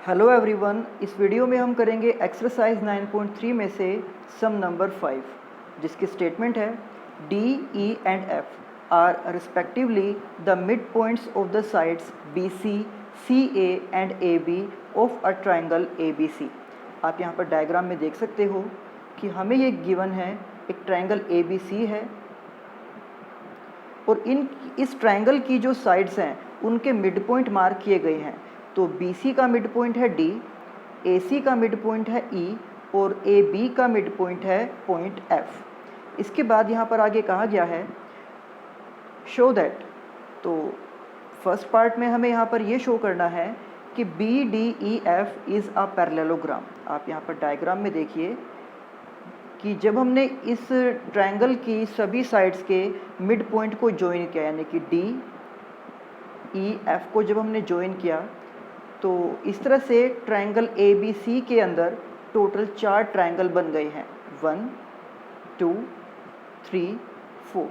Hello everyone, इस video में हम करेंगे एक्सरसाइज 9.3 में से सम नंबर 5, जिसकी स्टेटमेंट है D, E and F are respectively the midpoints of the sides B C A and A B of a triangle A B C. आप यहाँ पर डायग्राम में देख सकते हो कि हमें ये गिवन है, एक ट्राइंगल ए बी सी है और इस ट्राइंगल की जो साइड्स हैं उनके मिड पॉइंट मार्क किए गए हैं। तो BC का मिड पॉइंट है D, AC का मिड पॉइंट है E और AB का मिड पॉइंट है पॉइंट F। इसके बाद यहाँ पर आगे कहा गया है शो दैट, तो फर्स्ट पार्ट में हमें यहाँ पर ये शो करना है कि BDEF इज़ अ पैरेललोग्राम। आप यहाँ पर डायग्राम में देखिए कि जब हमने इस ट्रायंगल की सभी साइड्स के मिड पॉइंट को ज्वाइन किया, यानी कि DEF को जब हमने ज्वाइन किया तो इस तरह से ट्रायंगल ABC के अंदर टोटल 4 ट्रायंगल बन गए हैं, 1 2 3 4।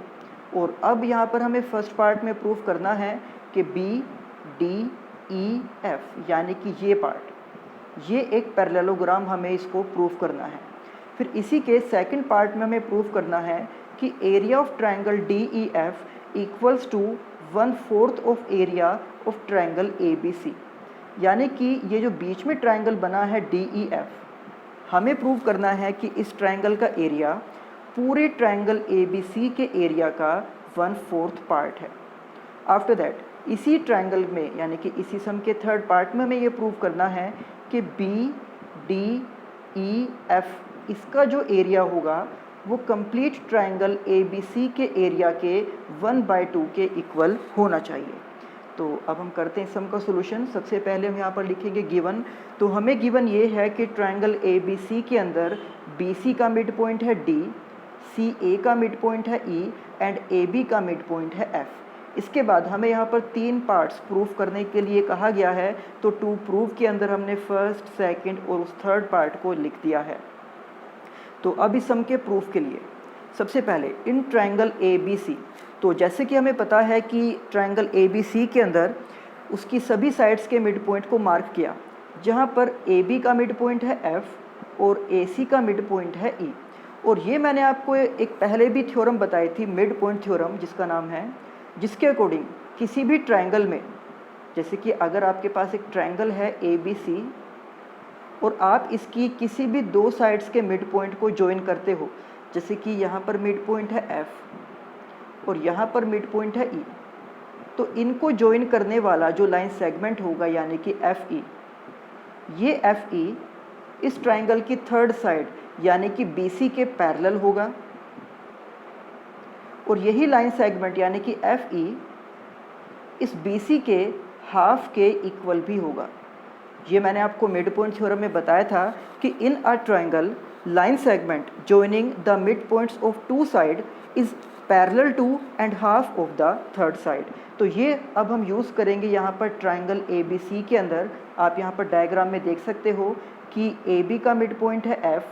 और अब यहाँ पर हमें फर्स्ट पार्ट में प्रूव करना है कि BDEF यानी कि ये पार्ट, ये एक पैरेललोग्राम, हमें इसको प्रूव करना है। फिर इसी के सेकंड पार्ट में हमें प्रूव करना है कि area of triangle DEF equals to 1/4 of area of triangle ABC। यानी कि ये जो बीच में ट्रायंगल बना है DEF, हमें प्रूव करना है कि इस ट्रायंगल का एरिया पूरे ट्रायंगल ABC के एरिया का 1/4 पार्ट है। आफ्टर दैट इसी ट्रायंगल में, यानी कि इसी सम के थर्ड पार्ट में हमें ये प्रूव करना है कि BDEF इसका जो एरिया होगा वो कंप्लीट ट्रायंगल ABC के एरिया के 1/2 के इक्वल होना चाहिए। तो अब हम करते हैं सम का सोल्यूशन। सबसे पहले हम यहाँ पर लिखेंगे गिवन। तो हमें गिवन ये है कि ट्रायंगल ABC के अंदर BC का मिड पॉइंट है D, CA का मिड पॉइंट है E एंड AB का मिड पॉइंट है F। इसके बाद हमें यहाँ पर 3 पार्ट्स प्रूव करने के लिए कहा गया है। तो टू प्रूव के अंदर हमने फर्स्ट, सेकेंड और उस थर्ड पार्ट को लिख दिया है। तो अब इस सम के प्रूफ के लिए सबसे पहले इन ट्रायंगल ABC, तो जैसे कि हमें पता है कि ट्रायंगल ABC के अंदर उसकी सभी साइड्स के मिड पॉइंट को मार्क किया, जहाँ पर AB का मिड पॉइंट है F और AC का मिड पॉइंट है E। और ये मैंने आपको एक पहले भी थ्योरम बताई थी, मिड पॉइंट थ्योरम जिसका नाम है, जिसके अकॉर्डिंग किसी भी ट्रायंगल में, जैसे कि अगर आपके पास एक ट्रायंगल है ABC और आप इसकी किसी भी 2 साइड्स के मिड पॉइंट को ज्वाइन करते हो, जैसे कि यहाँ पर मिड पॉइंट है F और यहाँ पर मिड पॉइंट है E, तो इनको ज्वाइन करने वाला जो लाइन सेगमेंट होगा, यानी कि FE, ये FE इस ट्रायंगल की थर्ड साइड यानी कि BC के पैरेलल होगा और यही लाइन सेगमेंट यानी कि FE इस BC के हाफ के इक्वल भी होगा। ये मैंने आपको मिड पॉइंट थ्योरम में बताया था कि in a triangle line segment joining the midpoints of 2 side is parallel to and half of the third side। तो ये अब हम यूज़ करेंगे यहाँ पर ट्रायंगल ABC के अंदर। आप यहाँ पर डायग्राम में देख सकते हो कि AB का मिड पॉइंट है F,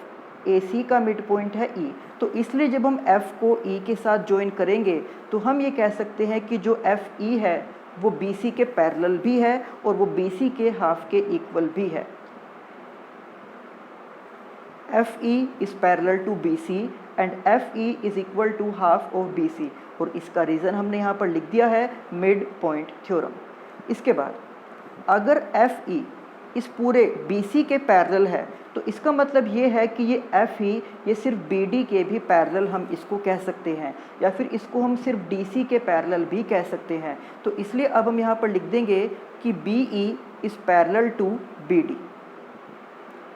AC का मिड पॉइंट है E। तो इसलिए जब हम F को E के साथ ज्वाइन करेंगे तो हम ये कह सकते हैं कि जो FE है वो BC के पैरेलल भी है और वो BC के हाफ के इक्वल भी है। FE is parallel to BC and FE is equal to half of BC। और इसका रीज़न हमने यहाँ पर लिख दिया है मिड पॉइंट थ्योरम। इसके बाद अगर FE इस पूरे BC के पैरेलल है तो इसका मतलब ये है कि ये FE ये सिर्फ BD के भी पैरेलल हम इसको कह सकते हैं, या फिर इसको हम सिर्फ DC के पैरेलल भी कह सकते हैं। तो इसलिए अब हम यहाँ पर लिख देंगे कि BE is parallel to BD,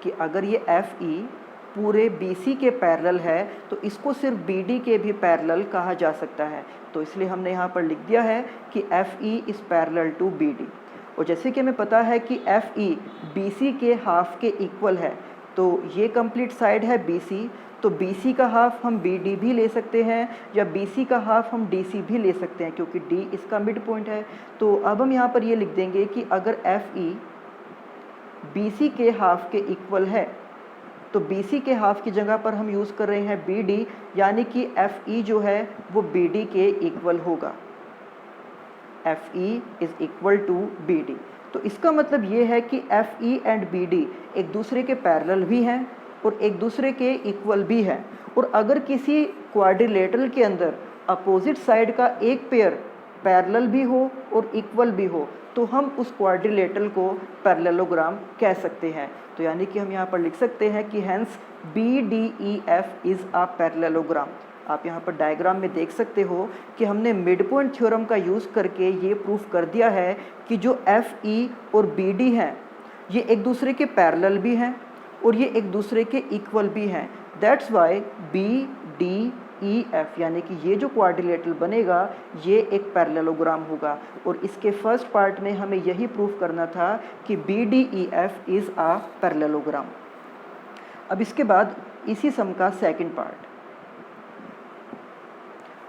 कि अगर ये FE पूरे BC के पैरेलल है तो इसको सिर्फ BD के भी पैरेलल कहा जा सकता है। तो इसलिए हमने यहाँ पर लिख दिया है कि FE is parallel to BD। और जैसे कि हमें पता है कि FE BC के हाफ के इक्वल है, तो ये कंप्लीट साइड है BC, तो BC का हाफ हम BD भी ले सकते हैं या BC का हाफ हम DC भी ले सकते हैं, क्योंकि D इसका मिड पॉइंट है। तो अब हम यहाँ पर ये लिख देंगे कि अगर FE BC के हाफ के इक्वल है तो BC के हाफ की जगह पर हम यूज़ कर रहे हैं BD, यानी कि FE जो है वो BD के इक्वल होगा। FE is equal to BD। तो इसका मतलब ये है कि F E and B D एक दूसरे के पैरेलल भी हैं और एक दूसरे के इक्वल भी हैं। और अगर किसी क्वाड्रिलेटरल के अंदर अपोजिट साइड का एक पेयर पैरेलल भी हो और इक्वल भी हो तो हम उस क्वाड्रिलेटरल को पैरेललोग्राम कह सकते हैं। तो यानी कि हम यहाँ पर लिख सकते हैं कि hence B D E F is a parallelogram. आप यहाँ पर डायग्राम में देख सकते हो कि हमने मिड पॉइंट थ्योरम का यूज़ करके ये प्रूफ कर दिया है कि जो एफ ई और बी डी हैं ये एक दूसरे के पैरेलल भी हैं और ये एक दूसरे के इक्वल भी हैं। That's why B D E F यानी कि ये जो क्वाड्रिलेटरल बनेगा ये एक पैरेललोग्राम होगा। और इसके फर्स्ट पार्ट में हमें यही प्रूफ करना था कि B D E F is a parallelogram. अब इसके बाद इसी सम का सेकंड पार्ट।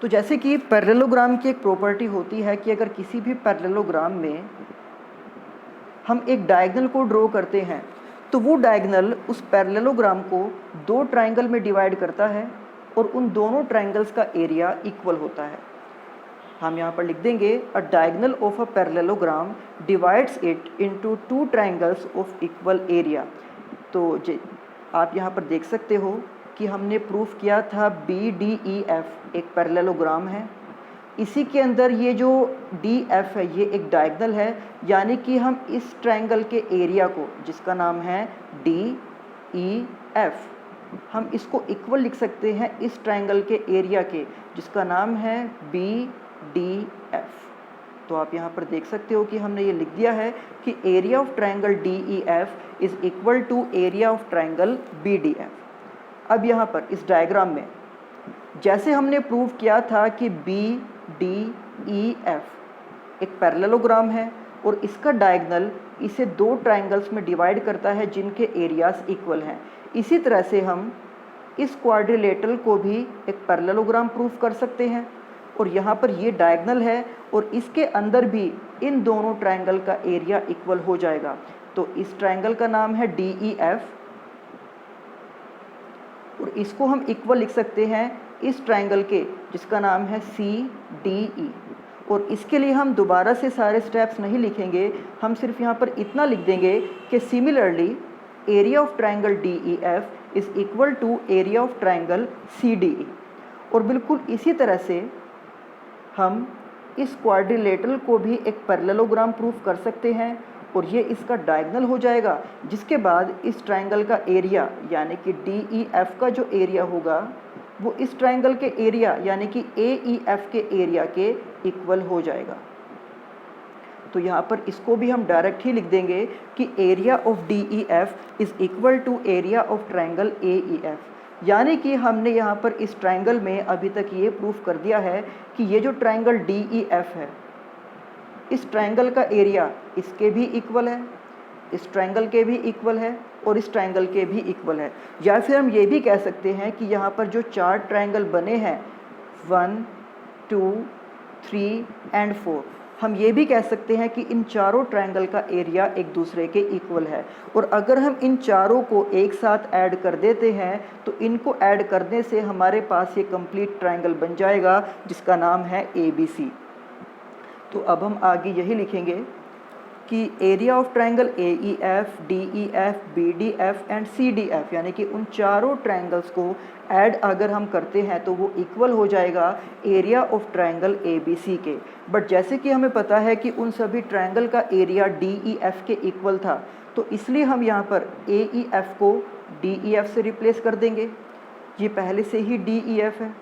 तो जैसे कि पैरेललोग्राम की एक प्रॉपर्टी होती है कि अगर किसी भी पैरेललोग्राम में हम एक डायगोनल को ड्रॉ करते हैं तो वो डायगोनल उस पैरेललोग्राम को दो ट्राइंगल में डिवाइड करता है और उन दोनों ट्राइंगल्स का एरिया इक्वल होता है। हम यहाँ पर लिख देंगे अ diagonal of a parallelogram divides it into two triangles of equal area. तो आप यहाँ पर देख सकते हो कि हमने प्रूफ किया था बी डी ई एफ एक पैरेललोग्राम है। इसी के अंदर ये जो डी एफ है ये एक डायगोनल है, यानी कि हम इस ट्रायंगल के एरिया को जिसका नाम है डी ई एफ हम इसको इक्वल लिख सकते हैं इस ट्रायंगल के एरिया के जिसका नाम है बी डी एफ। तो आप यहाँ पर देख सकते हो कि हमने ये लिख दिया है कि area of triangle D E F is equal to area of triangle B D F. अब यहाँ पर इस डायग्राम में जैसे हमने प्रूव किया था कि बी डी ई एफ एक पैरेललोग्राम है और इसका डायगोनल इसे दो ट्राइंगल्स में डिवाइड करता है जिनके एरियाज इक्वल हैं, इसी तरह से हम इस क्वाड्रिलेटरल को भी एक पैरेललोग्राम प्रूफ कर सकते हैं। और यहाँ पर ये डायगोनल है और इसके अंदर भी इन दोनों ट्राइंगल का एरिया इक्वल हो जाएगा। तो इस ट्राइंगल का नाम है डी ई एफ और इसको हम इक्वल लिख सकते हैं इस ट्राइंगल के जिसका नाम है सी डी ई। और इसके लिए हम दोबारा से सारे स्टेप्स नहीं लिखेंगे, हम सिर्फ यहाँ पर इतना लिख देंगे कि similarly area of triangle D E F is equal to area of triangle C D E. और बिल्कुल इसी तरह से हम इस क्वाड्रिलेटरल को भी एक पैरेललोग्राम प्रूफ कर सकते हैं और ये इसका डायगोनल हो जाएगा, जिसके बाद इस ट्राइंगल का एरिया यानी कि डी ई एफ का जो एरिया होगा वो इस ट्राइंगल के एरिया यानी कि ए ई एफ के एरिया के इक्वल हो जाएगा। तो यहाँ पर इसको भी हम डायरेक्ट ही लिख देंगे कि area of D E F is equal to area of triangle A E F. यानी कि हमने यहाँ पर इस ट्राइंगल में अभी तक ये प्रूफ कर दिया है कि ये जो ट्राइंगल डी ई एफ है इस ट्राइंगल का एरिया इसके भी इक्वल है, इस ट्राइंगल के भी इक्वल है और इस ट्राइंगल के भी इक्वल है। या फिर हम ये भी कह सकते हैं कि यहाँ पर जो चार ट्राइंगल बने हैं 1, 2, 3 एंड 4, हम ये भी कह सकते हैं कि इन चारों ट्राइंगल का एरिया एक दूसरे के इक्वल है। और अगर हम इन चारों को एक साथ ऐड कर देते हैं तो इनको ऐड करने से हमारे पास ये कंप्लीट ट्राइंगल बन जाएगा जिसका नाम है ABC। तो अब हम आगे यही लिखेंगे कि area of triangle A E F, D E F, B D F and C D F यानी कि उन चारों ट्राइंगल्स को ऐड अगर हम करते हैं तो वो इक्वल हो जाएगा area of triangle A B C के। बट जैसे कि हमें पता है कि उन सभी ट्राइंगल का एरिया डी ई एफ के इक्वल था, तो इसलिए हम यहाँ पर ए ई एफ को डी ई एफ से रिप्लेस कर देंगे, ये पहले से ही डी ई एफ है।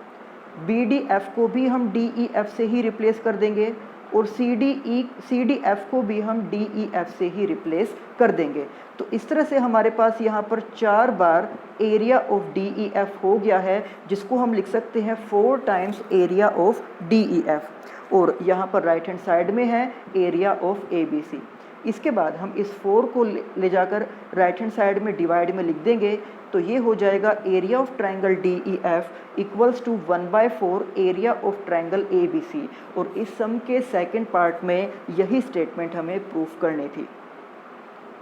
बी डी एफ को भी हम डी ई एफ से ही रिप्लेस कर देंगे और सी डी एफ को भी हम डी ई एफ से ही रिप्लेस कर देंगे। तो इस तरह से हमारे पास यहाँ पर 4 बार area of D E F हो गया है, जिसको हम लिख सकते हैं 4 times area of D E F. और यहाँ पर राइट हैंड साइड में है area of A B C. इसके बाद हम इस 4 को ले जाकर राइट हैंड साइड में डिवाइड में लिख देंगे, तो ये हो जाएगा area of triangle D E F equals to 1/4 area of triangle A B C. और इस सम के सेकंड पार्ट में यही स्टेटमेंट हमें प्रूफ करनी थी।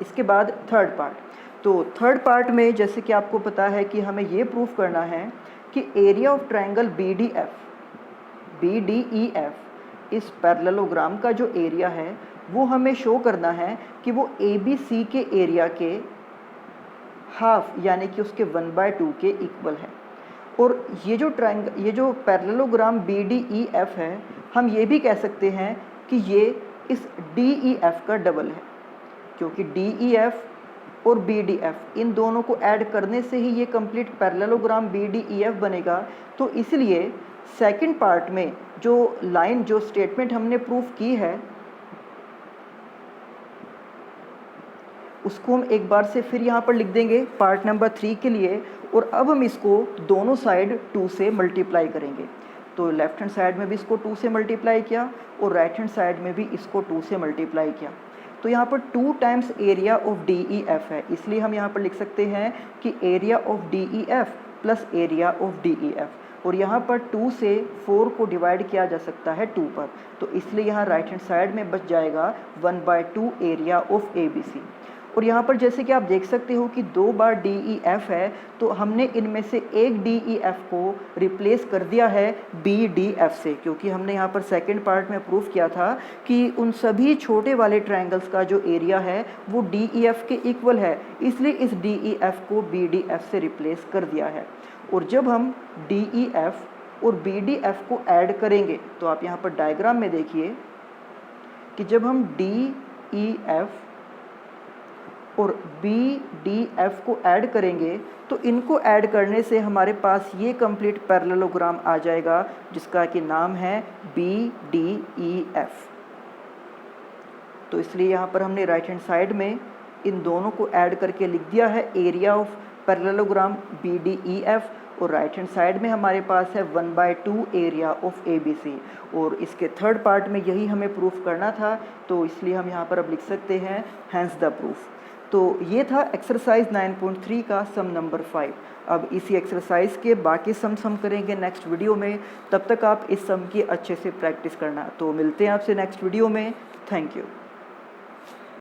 इसके बाद थर्ड पार्ट। तो थर्ड पार्ट में जैसे कि आपको पता है कि हमें ये प्रूफ करना है कि area of triangle B D E F इस पैरेललोग्राम का जो एरिया है वो हमें शो करना है कि वो ABC के एरिया के हाफ यानी कि उसके 1/2 के इक्वल है। और ये जो पैरेललोग्राम BDEF है, हम ये भी कह सकते हैं कि ये इस DEF का डबल है, क्योंकि DEF और BDF इन दोनों को ऐड करने से ही ये कंप्लीट पैरेललोग्राम BDEF बनेगा। तो इसलिए सेकंड पार्ट में जो स्टेटमेंट हमने प्रूफ की है उसको हम एक बार से फिर यहाँ पर लिख देंगे पार्ट नंबर 3 के लिए। और अब हम इसको दोनों साइड 2 से मल्टीप्लाई करेंगे। तो लेफ्ट हैंड साइड में भी इसको 2 से मल्टीप्लाई किया और राइट हैंड साइड में भी इसको 2 से मल्टीप्लाई किया। तो यहाँ पर 2 टाइम्स एरिया ऑफ DEF है, इसलिए हम यहाँ पर लिख सकते हैं कि area of DEF plus area of DEF। और यहाँ पर 2 से 4 को डिवाइड किया जा सकता है 2 पर, तो इसलिए यहाँ राइट हैंड साइड में बच जाएगा 1/2 एरिया ऑफ ABC। और यहाँ पर जैसे कि आप देख सकते हो कि 2 बार DEF है, तो हमने इनमें से एक DEF को रिप्लेस कर दिया है BDF से, क्योंकि हमने यहाँ पर सेकंड पार्ट में प्रूफ किया था कि उन सभी छोटे वाले ट्रायंगल्स का जो एरिया है वो DEF के इक्वल है, इसलिए इस DEF को BDF से रिप्लेस कर दिया है। और जब हम DEF और BDF को ऐड करेंगे, तो आप यहाँ पर डायग्राम में देखिए कि जब हम DEF और BDF को ऐड करेंगे तो इनको ऐड करने से हमारे पास ये कंप्लीट पैरेललोग्राम आ जाएगा, जिसका कि नाम है BDEF। तो इसलिए यहाँ पर हमने राइट हैंड साइड में इन दोनों को ऐड करके लिख दिया है एरिया ऑफ पैरेललोग्राम BDEF, और राइट हैंड साइड में हमारे पास है 1/2 एरिया ऑफ ABC। और इसके थर्ड पार्ट में यही हमें प्रूफ करना था, तो इसलिए हम यहाँ पर अब लिख सकते हैं हैंस द प्रूफ। तो ये था एक्सरसाइज 9.3 का सम नंबर 5। अब इसी एक्सरसाइज के बाकी सम्स हम करेंगे नेक्स्ट वीडियो में, तब तक आप इस सम की अच्छे से प्रैक्टिस करना। तो मिलते हैं आपसे नेक्स्ट वीडियो में। Thank you.